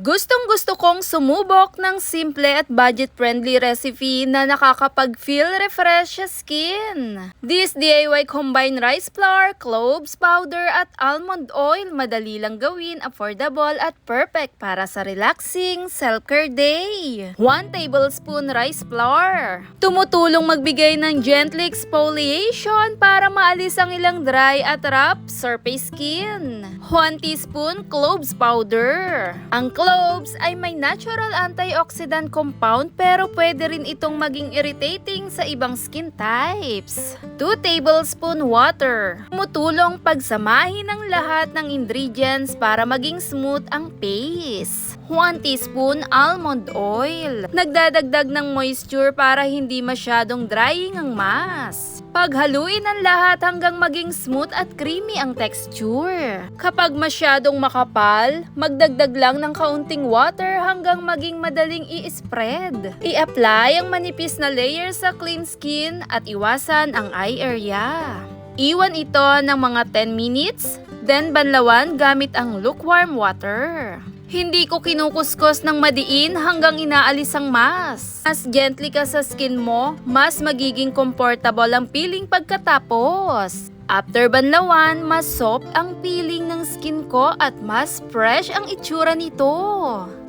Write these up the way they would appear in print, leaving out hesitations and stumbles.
Gustong-gusto kong sumubok ng simple at budget-friendly recipe na nakakapag-feel refresh sa skin. This DIY combine rice flour, cloves powder at almond oil, madali lang gawin, affordable at perfect para sa relaxing self-care day. 1 tablespoon rice flour. Tumutulong magbigay ng gentle exfoliation para maalis ang ilang dry at rough surface skin. 1 teaspoon cloves powder. Ang cloves ay may natural antioxidant compound pero pwede rin itong maging irritating sa ibang skin types. 2 tablespoon water. Tumutulong pagsamahin ang lahat ng ingredients para maging smooth ang paste. 1 teaspoon almond oil. Nagdadagdag ng moisture para hindi masyadong drying ang mass. Paghaluin ang lahat hanggang maging smooth at creamy ang texture. Kapag masyadong makapal, magdagdag lang ng kaunting water hanggang maging madaling i-spread. I-apply ang manipis na layer sa clean skin at iwasan ang eye area. Iwan ito ng mga 10 minutes, then banlawan gamit ang lukewarm water. Hindi ko kinukuskus ng madiin hanggang inaalis ang mask. Mas gently ka sa skin mo, mas magiging comfortable ang peeling pagkatapos. After banlawan, mas soft ang peeling ng skin ko at mas fresh ang itsura nito.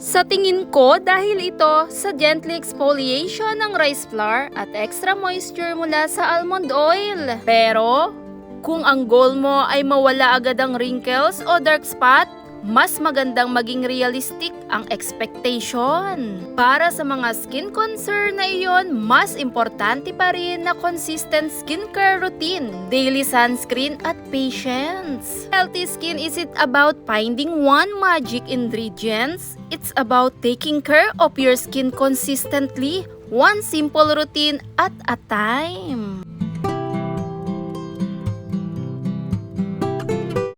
Sa tingin ko, dahil ito sa gentle exfoliation ng rice flour at extra moisture mula sa almond oil. Pero, kung ang goal mo ay mawala agad ang wrinkles o dark spot, mas magandang maging realistic ang expectation. Para sa mga skin concern na iyon, mas importante pa rin na consistent skincare routine, daily sunscreen at patience. Healthy skin isn't about finding one magic ingredients. It's about taking care of your skin consistently, one simple routine at a time.